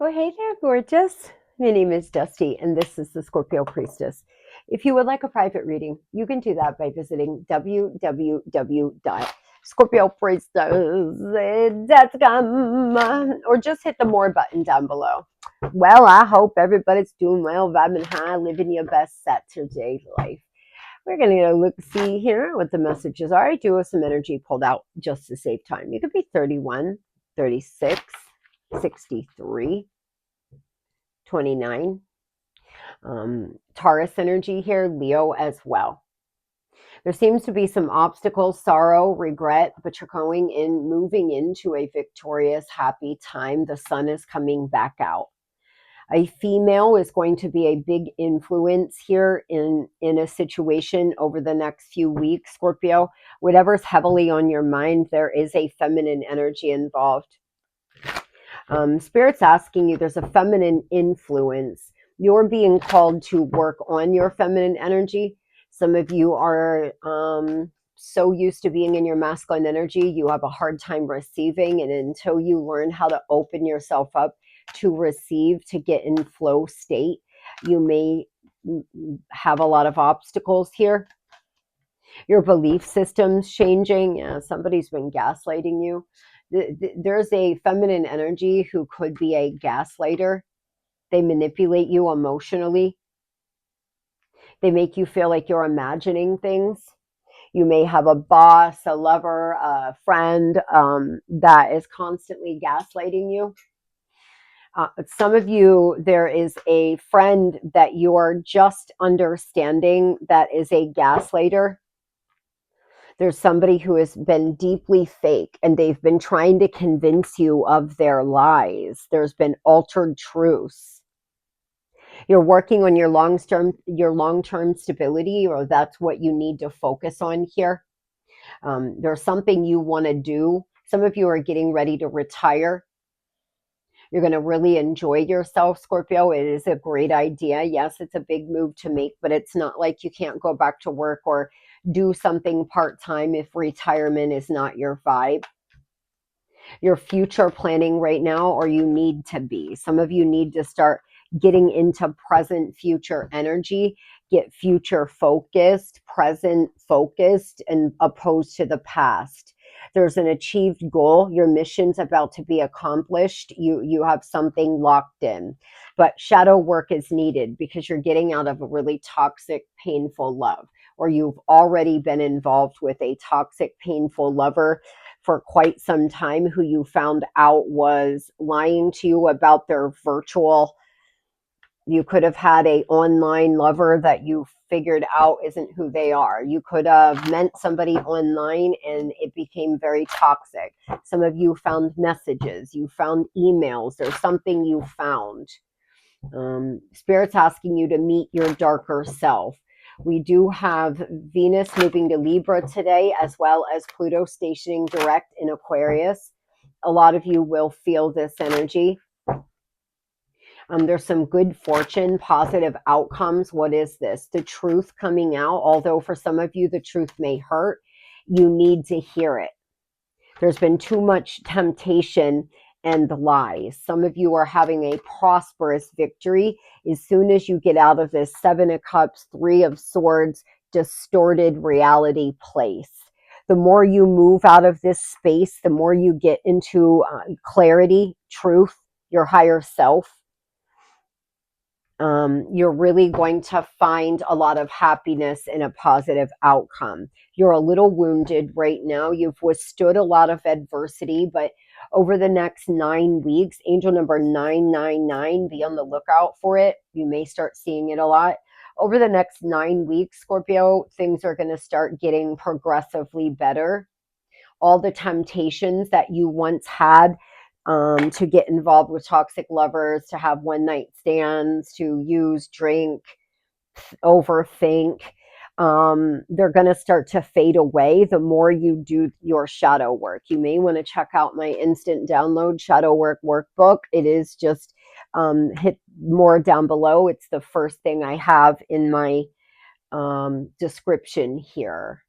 Oh, hey there, gorgeous. My name is Dusty, and this is the Scorpio Priestess. If you would like a private reading, you can do that by visiting www.scorpiopriestess.com or just hit the more button down below. Well, I hope everybody's doing well, vibing high, living your best Saturday life. We're going to look, see here what the messages are. I do have some energy pulled out just to save time. You could be 31, 36, 63. 29. Taurus energy here, Leo as well. There seems to be some obstacles, sorrow, regret, but you're moving into a victorious, happy time. The sun is coming back out. A female is going to be a big influence here in a situation over the next few weeks, Scorpio. Whatever's heavily on your mind, there is a feminine energy involved. Spirit's asking you, there's a feminine influence. You're being called to work on your feminine energy. Some of you are so used to being in your masculine energy, you have a hard time receiving. And until you learn how to open yourself up to receive, to get in flow state, you may have a lot of obstacles here. Your belief system's changing. Yeah, somebody's been gaslighting you. There's a feminine energy who could be a gaslighter. They manipulate you emotionally. They make you feel like you're imagining things. You may have a boss, a lover, a friend that is constantly gaslighting you. Some of you, there is a friend that you're just understanding that is a gaslighter. There's somebody who has been deeply fake and they've been trying to convince you of their lies. There's been altered truths. You're working on your long-term stability, or that's what you need to focus on here. There's something you want to do. Some of you are getting ready to retire. You're going to really enjoy yourself, Scorpio. It is a great idea. Yes, it's a big move to make, but it's not like you can't go back to work or do something part-time if retirement is not your vibe. You're future planning right now, or you need to be. Some of you need to start getting into present future energy, get future focused, present focused, and opposed to the past. There's an achieved goal. Your mission's about to be accomplished. You have something locked in, but shadow work is needed because you're getting out of a really toxic, painful love, or you've already been involved with a toxic, painful lover for quite some time who you found out was lying to you about their virtual. You could have had an online lover that you figured out isn't who they are. You could have met somebody online and it became very toxic. Some of you found messages, you found emails, there's something you found. Spirit's asking you to meet your darker self. We do have Venus moving to Libra today, as well as Pluto stationing direct in Aquarius. A lot of you will feel this energy. There's some good fortune, positive outcomes. What is this? The truth coming out. Although for some of you, the truth may hurt, you need to hear it. There's been too much temptation and lies. Some of you are having a prosperous victory as soon as you get out of this 7 of Cups, 3 of Swords, distorted reality place. The more you move out of this space, the more you get into clarity, truth, your higher self. You're really going to find a lot of happiness and a positive outcome. You're a little wounded right now. You've withstood a lot of adversity, but over the next 9 weeks, angel number 999, be on the lookout for it. You may start seeing it a lot. Over the next 9 weeks, Scorpio, things are going to start getting progressively better. All the temptations that you once had to get involved with toxic lovers, to have one night stands, to use, drink, overthink, they're going to start to fade away the more you do your shadow work. You may want to check out my instant download shadow work workbook. It is just hit more down below. It's the first thing I have in my description here.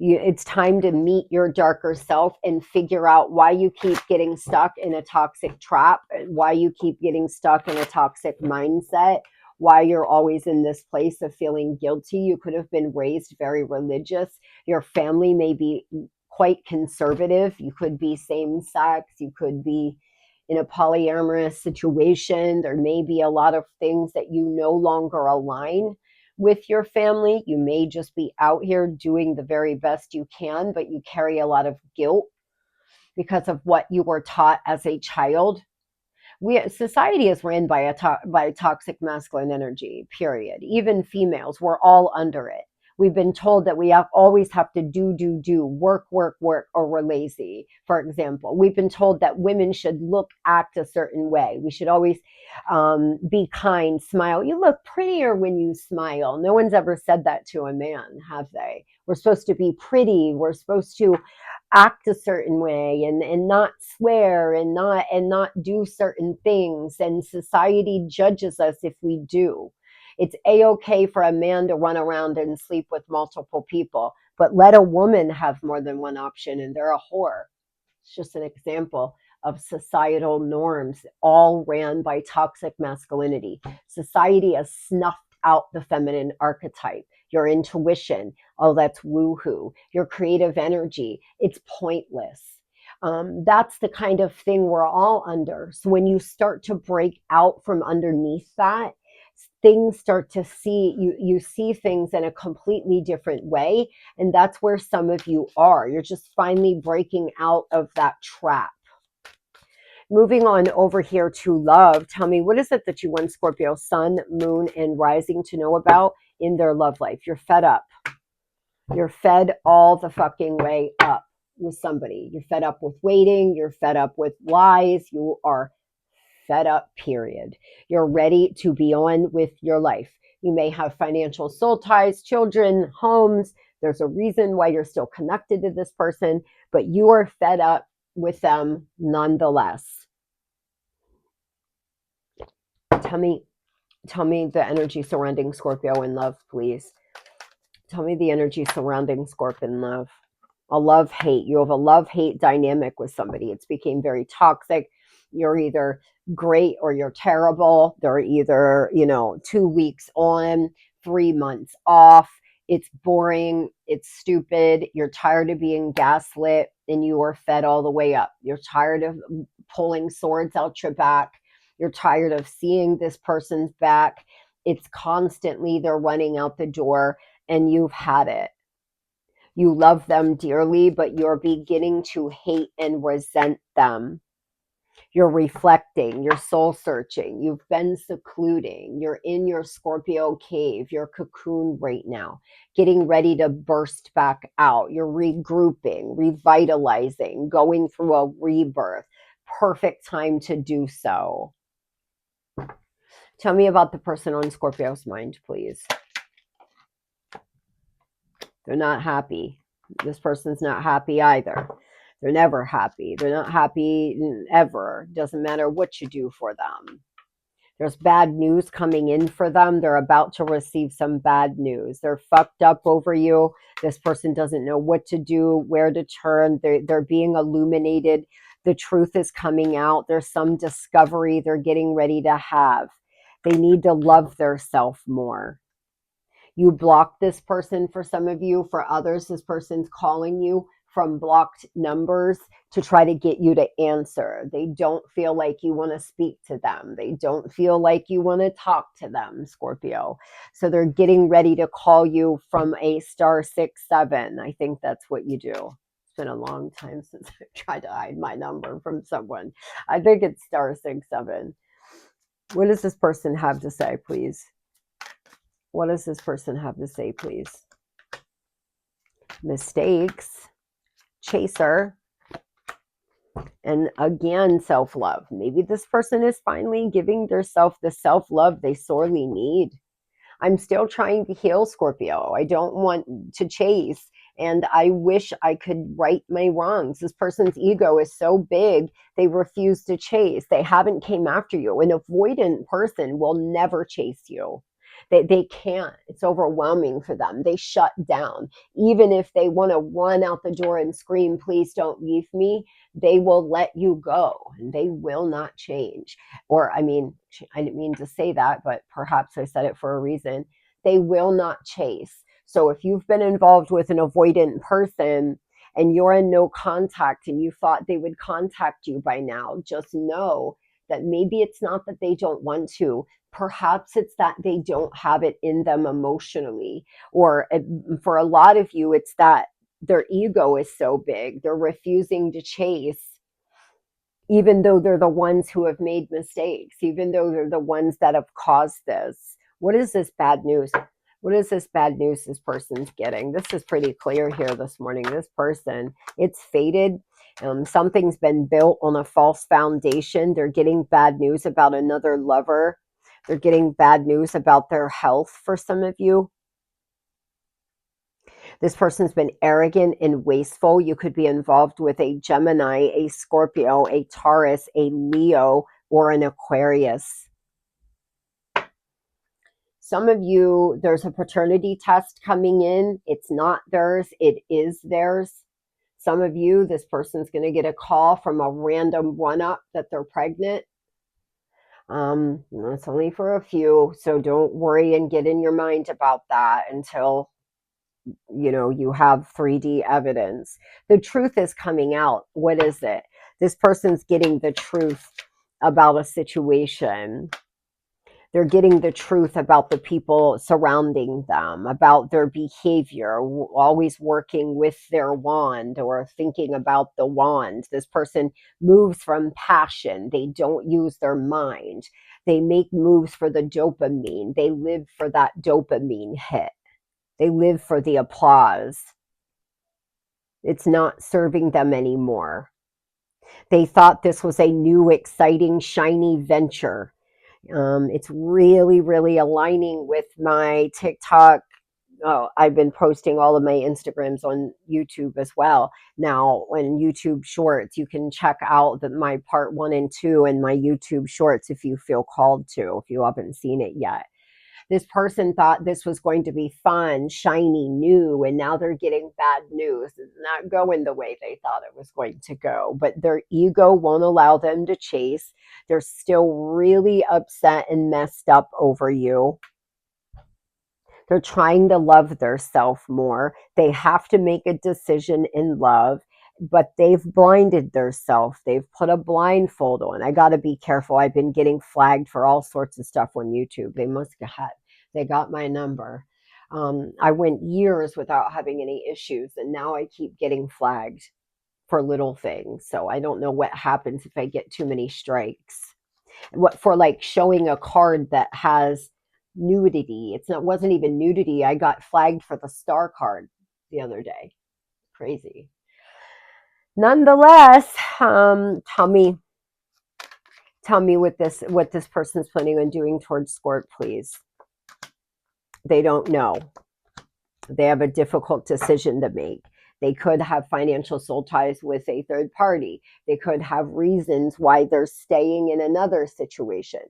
It's time to meet your darker self and figure out why you keep getting stuck in a toxic trap, why you keep getting stuck in a toxic mindset, why you're always in this place of feeling guilty. You could have been raised very religious. Your family may be quite conservative. You could be same sex. You could be in a polyamorous situation. There may be a lot of things that you no longer align with your family. You may just be out here doing the very best you can, but you carry a lot of guilt because of what you were taught as a child. Society is ran by toxic masculine energy, period. Even females, we're all under it. We've been told that we always have to do, work, or we're lazy, for example. We've been told that women should act a certain way. We should always be kind, smile. You look prettier when you smile. No one's ever said that to a man, have they? We're supposed to be pretty. We're supposed to act a certain way and not swear and not do certain things, and society judges us if we do. It's a-okay for a man to run around and sleep with multiple people, but let a woman have more than one option and they're a whore. It's just an example of societal norms, all ran by toxic masculinity. Society has snuffed out the feminine archetype. Your intuition, oh, that's woohoo. Your creative energy, it's pointless. That's the kind of thing we're all under. So when you start to break out from underneath that, things start to you see things in a completely different way. And that's where some of you are. You're just finally breaking out of that trap. Moving on over here to love. Tell me, what is it that you want Scorpio, sun, moon, and rising to know about in their love life? You're fed up. You're fed all the fucking way up with somebody. You're fed up with waiting. You're fed up with lies. You are fed up, period. You're ready to be on with your life. You may have financial soul ties, children, homes. There's a reason why you're still connected to this person, but you are fed up with them nonetheless. Tell me the energy surrounding Scorpio in love, please. Tell me the energy surrounding Scorpio in love. A love-hate. You have a love-hate dynamic with somebody. It's became very toxic. You're either great or you're terrible. They're either, 2 weeks on, 3 months off. It's boring. It's stupid. You're tired of being gaslit and you are fed all the way up. You're tired of pulling swords out your back. You're tired of seeing this person's back. It's constantly they're running out the door and you've had it. You love them dearly, but you're beginning to hate and resent them. You're reflecting, you're soul searching, you've been secluding, you're in your Scorpio cave, your cocoon right now, getting ready to burst back out. You're regrouping, revitalizing, going through a rebirth. Perfect time to do so. Tell me about the person on Scorpio's mind, please. They're not happy. This person's not happy either. They're never happy. They're not happy ever. Doesn't matter what you do for them. There's bad news coming in for them. They're about to receive some bad news. They're fucked up over you. This person doesn't know what to do, where to turn. They're being illuminated. The truth is coming out. There's some discovery they're getting ready to have. They need to love theirself more. You block this person for some of you. For others, this person's calling you from blocked numbers to try to get you to answer. They don't feel like you want to speak to them. They don't feel like you want to talk to them, Scorpio. So they're getting ready to call you from a star 6-7. I think that's what you do. It's been a long time since I tried to hide my number from someone. I think it's star 6-7. What does this person have to say, please? What does this person have to say, please? Mistakes, chaser, and again, self-love. Maybe this person is finally giving themselves the self-love they sorely need. I'm still trying to heal, Scorpio. I don't want to chase, and I wish I could right my wrongs. This person's ego is so big, they refuse to chase. They haven't came after you. An avoidant person will never chase you. They can't. It's overwhelming for them. They shut down. Even if they want to run out the door and scream, please don't leave me, they will let you go and they will not change. Or, I mean, I didn't mean to say that, but perhaps I said it for a reason. They will not chase. So if you've been involved with an avoidant person and you're in no contact and you thought they would contact you by now, just know that maybe it's not that they don't want to. Perhaps it's that they don't have it in them emotionally. Or for a lot of you, it's that their ego is so big, they're refusing to chase, even though they're the ones who have made mistakes, even though they're the ones that have caused this. What is this bad news? What is this bad news this person's getting? This is pretty clear here this morning. This person, it's fated. Something's been built on a false foundation. They're getting bad news about another lover. They're getting bad news about their health for some of you. This person's been arrogant and wasteful. You could be involved with a Gemini, a Scorpio, a Taurus, a Leo, or an Aquarius. Some of you, there's a paternity test coming in. It's not theirs. It is theirs. Some of you, this person's going to get a call from a random run-up that they're pregnant. It's only for a few, so don't worry and get in your mind about that until you have 3D evidence. The truth is coming out. What is it? This person's getting the truth about a situation. They're getting the truth about the people surrounding them, about their behavior, always working with their wand or thinking about the wand. This person moves from passion. They don't use their mind. They make moves for the dopamine. They live for that dopamine hit. They live for the applause. It's not serving them anymore. They thought this was a new, exciting, shiny venture. It's really, really aligning with my TikTok. Oh, I've been posting all of my Instagrams on YouTube as well. Now, on YouTube Shorts, you can check out my part 1 and 2 in my YouTube Shorts if you feel called to, if you haven't seen it yet. This person thought this was going to be fun, shiny, new, and now they're getting bad news. It's not going the way they thought it was going to go, but their ego won't allow them to chase. They're still really upset and messed up over you. They're trying to love themselves more. They have to make a decision in love, but they've blinded themselves. They've put a blindfold on. I got to be careful. I've been getting flagged for all sorts of stuff on YouTube. They got my number. I went years without having any issues, and now I keep getting flagged for little things. So I don't know what happens if I get too many strikes. What for, like showing a card that has nudity. Wasn't even nudity. I got flagged for the star card the other day. Crazy. Nonetheless, tell me what this person's planning on doing towards Scorp, please. They don't know. They have a difficult decision to make. They could have financial soul ties with a third party. They could have reasons why they're staying in another situation,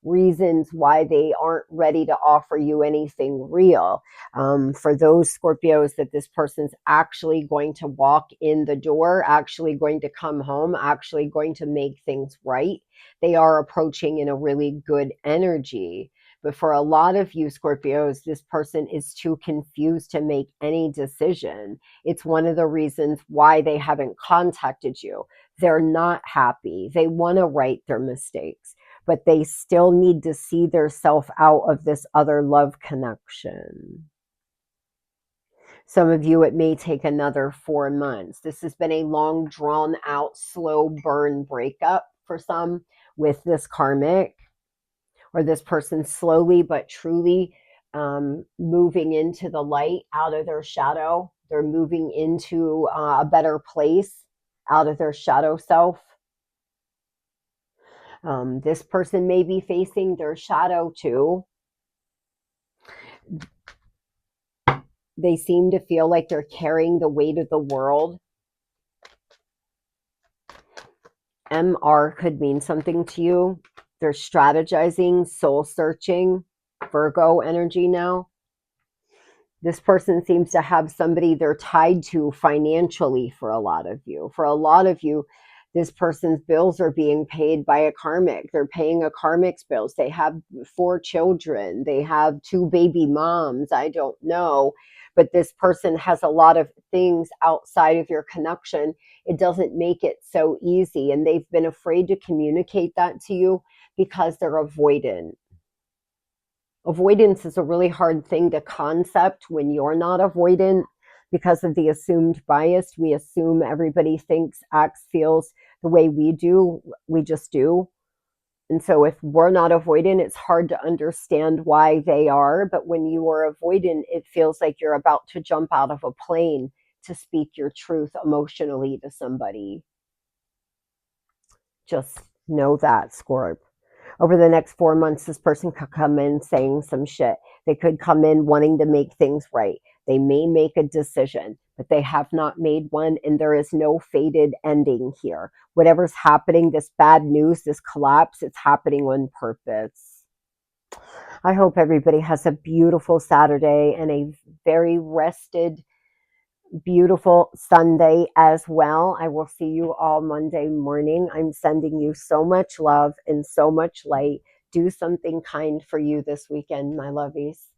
reasons why they aren't ready to offer you anything real. For those Scorpios that this person's actually going to walk in the door, actually going to come home, actually going to make things right, they are approaching in a really good energy. But for a lot of you Scorpios, this person is too confused to make any decision. It's one of the reasons why they haven't contacted you. They're not happy. They want to right their mistakes, but they still need to see themselves out of this other love connection. Some of you, it may take another 4 months. This has been a long, drawn out, slow burn breakup for some with this karmic, or this person slowly but truly moving into the light, out of their shadow. They're moving into a better place, out of their shadow self. This person may be facing their shadow too. They seem to feel like they're carrying the weight of the world. MR could mean something to you. They're strategizing, soul searching Virgo energy now. This person seems to have somebody they're tied to financially for a lot of you. For a lot of you, this person's bills are being paid by a karmic. They're paying a karmic's bills. They have 4 children. They have 2 baby moms. I don't know. But this person has a lot of things outside of your connection. It doesn't make it so easy. And they've been afraid to communicate that to you because they're avoidant. Avoidance is a really hard thing to concept when you're not avoidant because of the assumed bias. We assume everybody thinks, acts, feels the way we do. We just do. And so if we're not avoidant, it's hard to understand why they are. But when you are avoidant, it feels like you're about to jump out of a plane to speak your truth emotionally to somebody. Just know that, Scorp. Over the next 4 months, this person could come in saying some shit. They could come in wanting to make things right. They may make a decision, but they have not made one, and there is no fated ending here. Whatever's happening, this bad news, this collapse, it's happening on purpose. I hope everybody has a beautiful Saturday and a very rested, beautiful Sunday as well. I will see you all Monday morning. I'm sending you so much love and so much light. Do something kind for you this weekend, my lovies.